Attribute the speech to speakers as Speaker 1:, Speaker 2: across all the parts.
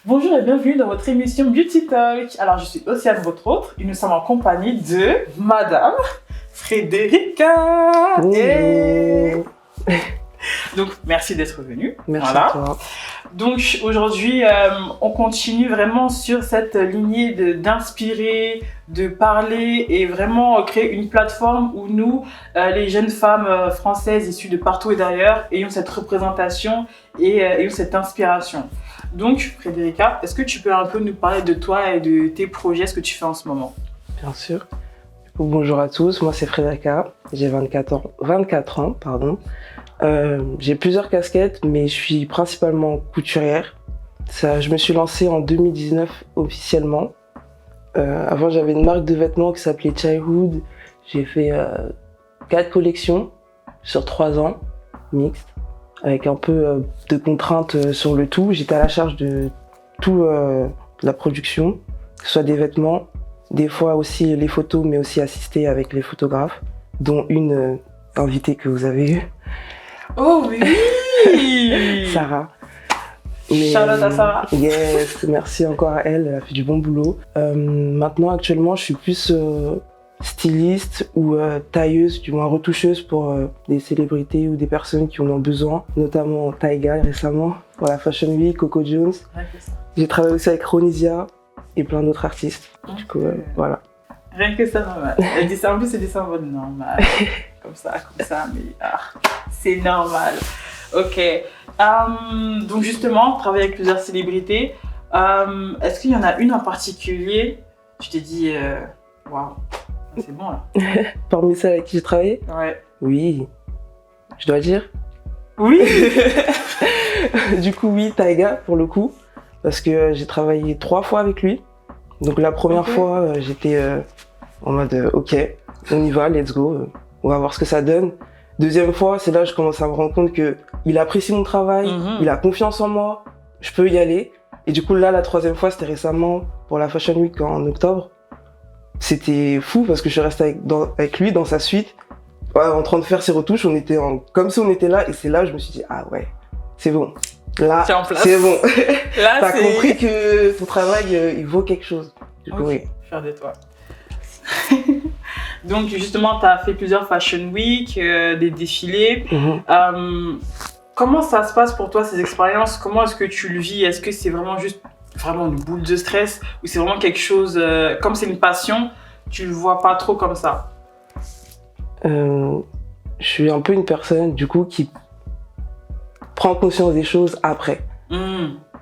Speaker 1: Bonjour et bienvenue dans votre émission Beauty Talk. Alors je suis Océane, votre hôte, et nous sommes en compagnie de Madame Frédérica.
Speaker 2: Bonjour.
Speaker 1: Donc merci d'être venue.
Speaker 2: Merci
Speaker 1: voilà.
Speaker 2: à toi.
Speaker 1: Donc aujourd'hui on continue vraiment sur cette lignée d'inspirer, de parler et vraiment créer une plateforme où nous, les jeunes femmes françaises issues de partout et d'ailleurs, ayons cette représentation et ayons cette inspiration. Donc Frédérica, est-ce que tu peux un peu nous parler de toi et de tes projets, ce que tu fais en ce moment?
Speaker 2: Bien sûr. Bonjour à tous, moi c'est Frédérica, j'ai 24 ans. J'ai plusieurs casquettes, mais je suis principalement couturière. Je me suis lancée en 2019 officiellement. Avant, j'avais une marque de vêtements qui s'appelait Childhood. J'ai fait 4 collections sur 3 ans, mixtes, avec un peu de contraintes sur le tout. J'étais à la charge de tout la production, que ce soit des vêtements, des fois aussi les photos, mais aussi assister avec les photographes, dont une invitée que vous avez eue.
Speaker 1: Oh oui.
Speaker 2: Sarah.
Speaker 1: Shout out à Sarah.
Speaker 2: Yes, merci encore à elle, elle a fait du bon boulot. Maintenant, actuellement, je suis plus styliste ou tailleuse, du moins retoucheuse pour des célébrités ou des personnes qui en ont besoin, notamment Taiga récemment, pour la Fashion Week, Coco Jones. J'ai travaillé aussi avec Ronisia et plein d'autres artistes. Du coup, voilà.
Speaker 1: Rien que ça, normal. Elle dit ça, en plus, elle dit ça en mode normal. comme ça, mais c'est normal. Ok. Donc justement, travailler avec plusieurs célébrités. Est-ce qu'il y en a une en particulier? Tu t'es dit, waouh, c'est bon là.
Speaker 2: Parmi celles avec qui j'ai travaillé?
Speaker 1: Ouais.
Speaker 2: Oui. Je dois dire?
Speaker 1: Oui.
Speaker 2: Du coup, oui, Taiga pour le coup, parce que j'ai travaillé 3 fois avec lui. Donc la première fois, j'étais en mode ok, on y va, let's go, on va voir ce que ça donne. Deuxième fois, c'est là que je commence à me rendre compte que il apprécie mon travail, il a confiance en moi, je peux y aller. Et du coup là, la troisième fois, c'était récemment pour la Fashion Week en octobre. C'était fou parce que je suis resté avec lui dans sa suite, en train de faire ses retouches. On était comme si on était là, et c'est là que je me suis dit ah ouais, c'est bon. Là, c'est bon.
Speaker 1: Là,
Speaker 2: t'as compris que ton travail, il vaut quelque chose. Du coup, oui.
Speaker 1: Fier de toi. Donc justement, tu as fait plusieurs Fashion Week, des défilés. Comment ça se passe pour toi, ces expériences? Comment est-ce que tu le vis? Est-ce que c'est vraiment juste une boule de stress, ou c'est vraiment quelque chose, comme c'est une passion, tu le vois pas trop comme ça?
Speaker 2: Je suis un peu une personne, du coup, qui prend conscience des choses après.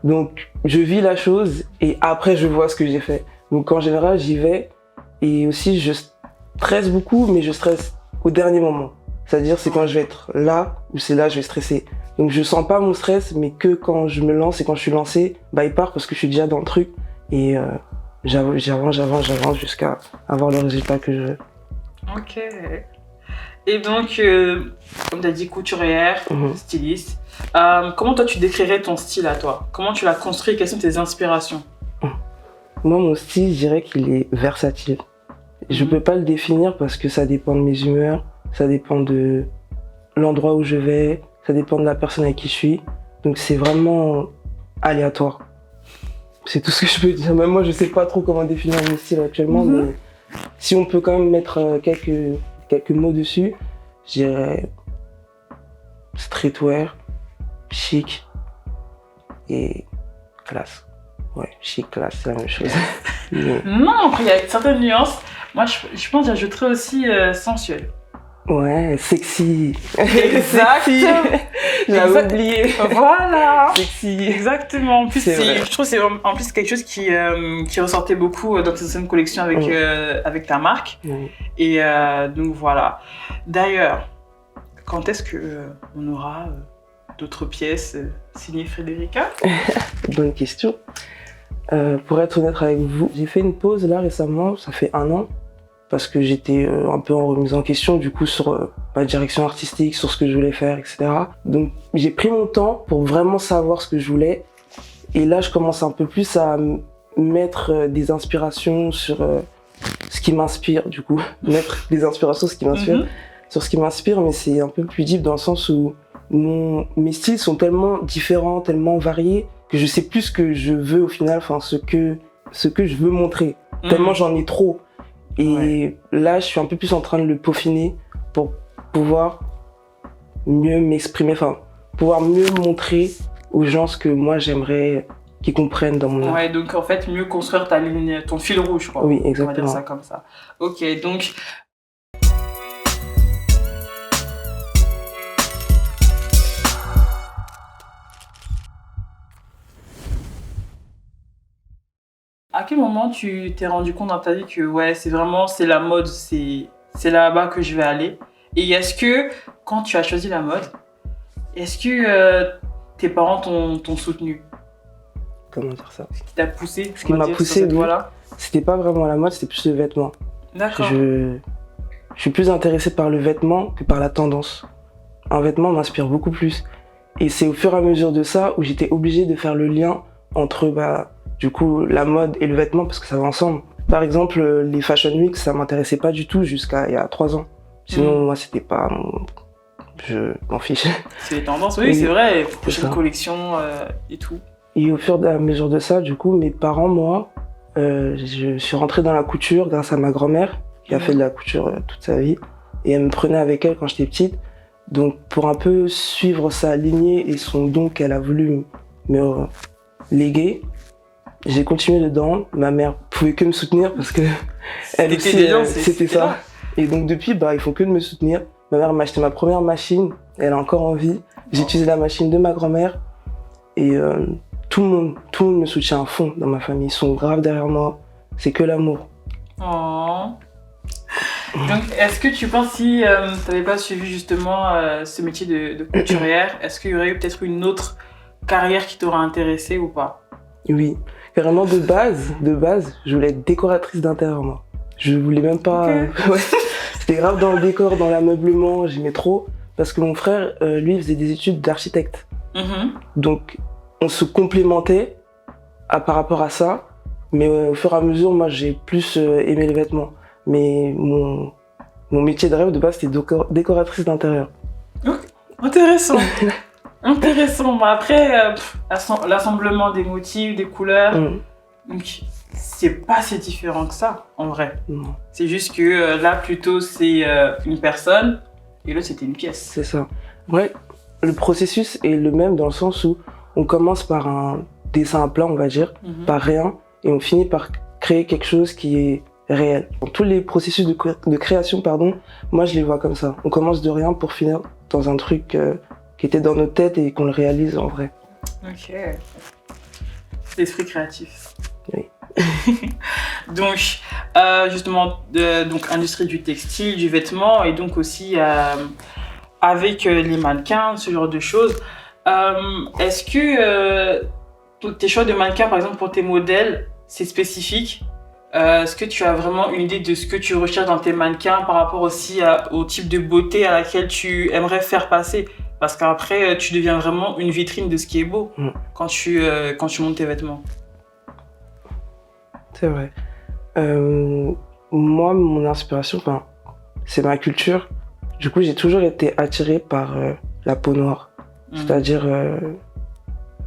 Speaker 2: Donc, je vis la chose et après, je vois ce que j'ai fait. Donc, en général, j'y vais et aussi, je stresse beaucoup, mais je stresse au dernier moment. C'est-à-dire, c'est quand je vais être là ou c'est là que je vais stresser. Donc, je sens pas mon stress, mais que quand je me lance et quand je suis lancé, il part parce que je suis déjà dans le truc et j'avance jusqu'à avoir le résultat que je veux.
Speaker 1: Ok. Et donc, comme tu as dit, couturière, styliste, comment toi tu décrirais ton style à toi? Comment tu l'as construit? Quelles sont tes inspirations?
Speaker 2: Moi, mon style, je dirais qu'il est versatile. Je peux pas le définir parce que ça dépend de mes humeurs, ça dépend de l'endroit où je vais, ça dépend de la personne avec qui je suis. Donc c'est vraiment aléatoire. C'est tout ce que je peux dire. Même moi, je sais pas trop comment définir mon style actuellement, mais si on peut quand même mettre quelques mots dessus, je dirais streetwear, chic et classe. Ouais, chic, classe, c'est la même chose.
Speaker 1: Non, après il y a certaines nuances. Moi, je pense que j'ajouterais aussi sensuel.
Speaker 2: Ouais, sexy.
Speaker 1: Exact.
Speaker 2: J'avais oublié.
Speaker 1: Voilà.
Speaker 2: Sexy.
Speaker 1: Exactement. En plus, je trouve que c'est en plus quelque chose qui ressortait beaucoup dans tes anciennes collections avec ta marque. Et donc voilà. D'ailleurs, quand est-ce qu'on aura d'autres pièces signées Frédérica?
Speaker 2: Bonne question. Pour être honnête avec vous, j'ai fait une pause là récemment, ça fait 1 an, parce que j'étais un peu en remise en question du coup sur ma direction artistique, sur ce que je voulais faire, etc. Donc j'ai pris mon temps pour vraiment savoir ce que je voulais, et là je commence un peu plus à mettre des inspirations sur ce qui m'inspire, du coup, mettre des inspirations sur ce qui m'inspire, mais c'est un peu plus deep dans le sens où mes styles sont tellement différents, tellement variés, que je sais plus ce que je veux au final, enfin ce que je veux montrer. Tellement j'en ai trop. Et là, je suis un peu plus en train de le peaufiner pour pouvoir mieux m'exprimer, enfin pouvoir mieux montrer aux gens ce que moi j'aimerais qu'ils comprennent dans mon art.
Speaker 1: Ouais, donc en fait, mieux construire ta ligne, ton fil rouge, quoi.
Speaker 2: Oui, exactement.
Speaker 1: On va dire ça comme ça. Ok, donc... À quel moment tu t'es rendu compte dans ta vie que ouais, c'est la mode, c'est là-bas que je vais aller? Et est-ce que, quand tu as choisi la mode, est-ce que tes parents t'ont soutenu?
Speaker 2: Comment dire ça?
Speaker 1: Ce qui t'a poussé?
Speaker 2: Ce qui m'a poussé, oui. C'était pas vraiment la mode, c'était plus le vêtement.
Speaker 1: D'accord.
Speaker 2: Je suis plus intéressé par le vêtement que par la tendance. Un vêtement m'inspire beaucoup plus. Et c'est au fur et à mesure de ça où j'étais obligée de faire le lien entre du coup la mode et le vêtement parce que ça va ensemble. Par exemple, les Fashion Week, ça m'intéressait pas du tout jusqu'à il y a 3 ans. Sinon, moi, c'était pas... Je m'en fiche.
Speaker 1: C'est les tendances, oui, c'est vrai. Prochaine collection et tout.
Speaker 2: Et au fur et à mesure de ça, du coup, mes parents, moi, je suis rentré dans la couture grâce à ma grand-mère qui a fait de la couture toute sa vie. Et elle me prenait avec elle quand j'étais petite. Donc, pour un peu suivre sa lignée et son don qu'elle a voulu me léguer, j'ai continué dedans. Ma mère pouvait que me soutenir parce que elle aussi, c'était ça. Là. Et donc depuis, ils font que de me soutenir. Ma mère m'a acheté ma première machine. Elle est encore en vie. J'ai utilisé la machine de ma grand-mère. Et tout le monde me soutient à fond dans ma famille. Ils sont graves derrière moi. C'est que l'amour.
Speaker 1: Oh. Donc, est-ce que tu penses si tu n'avais pas suivi justement ce métier de couturière, est-ce qu'il y aurait eu peut-être une autre carrière qui t'aurait intéressée ou pas?
Speaker 2: Oui, carrément de base, je voulais être décoratrice d'intérieur moi. Je voulais même pas... Okay. Ouais. C'était grave dans le décor, dans l'ameublement, j'aimais trop. Parce que mon frère, lui, faisait des études d'architecte. Donc, on se complémentait par rapport à ça. Mais au fur et à mesure, moi, j'ai plus aimé les vêtements. Mais mon métier de rêve de base, c'était décoratrice d'intérieur.
Speaker 1: Intéressant. Intéressant. Mais après, l'assemblement des motifs, des couleurs, donc, c'est pas si différent que ça, en vrai.
Speaker 2: Non.
Speaker 1: C'est juste que là, plutôt, c'est une personne et l'autre, c'était une pièce.
Speaker 2: C'est ça. Ouais, le processus est le même dans le sens où on commence par un dessin à plat, on va dire, par rien, et on finit par créer quelque chose qui est réel. Dans tous les processus de création, moi je les vois comme ça. On commence de rien pour finir dans un truc qui était dans nos têtes et qu'on le réalise en vrai.
Speaker 1: Ok. L'esprit créatif.
Speaker 2: Oui.
Speaker 1: Donc, justement, donc industrie du textile, du vêtement et donc aussi avec les mannequins, ce genre de choses. Est-ce que tes choix de mannequins, par exemple, pour tes modèles, c'est spécifique? Est-ce que tu as vraiment une idée de ce que tu recherches dans tes mannequins par rapport aussi au type de beauté à laquelle tu aimerais faire passer? Parce qu'après, tu deviens vraiment une vitrine de ce qui est beau quand tu montes tes vêtements.
Speaker 2: C'est vrai. Moi, mon inspiration, c'est ma culture. Du coup, j'ai toujours été attirée par la peau noire. C'est-à-dire,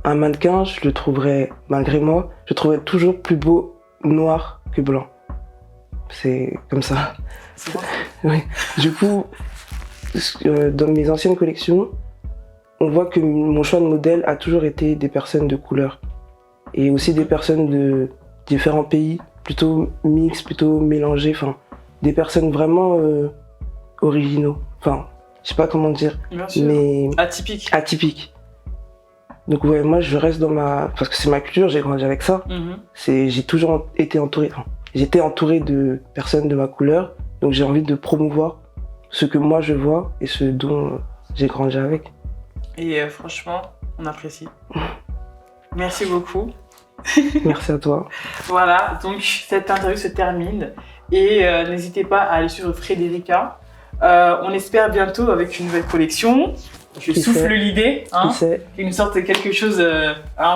Speaker 2: un mannequin, je le trouverais, malgré moi, je le trouverais toujours plus beau noir que blanc. C'est comme ça.
Speaker 1: C'est bon.
Speaker 2: Oui. Du coup, dans mes anciennes collections, on voit que mon choix de modèle a toujours été des personnes de couleur. Et aussi des personnes de différents pays, plutôt mix, plutôt mélangés, des personnes vraiment originaux. Je sais pas comment dire, mais atypiques. Donc ouais, moi je reste dans parce que c'est ma culture, j'ai grandi avec ça. J'ai toujours été entouré, j'étais entouré de personnes de ma couleur, donc j'ai envie de promouvoir ce que moi je vois et ce dont j'ai grandi avec.
Speaker 1: Et franchement, on apprécie. Merci beaucoup.
Speaker 2: Merci à toi.
Speaker 1: Voilà, donc cette interview se termine et n'hésitez pas à aller sur Frédérica. On espère bientôt avec une nouvelle collection. Je souffle l'idée, qu'il nous sorte quelque chose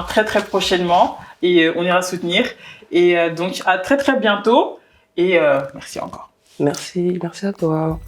Speaker 1: très très prochainement et on ira soutenir. Et donc à très très bientôt et merci encore.
Speaker 2: Merci à toi.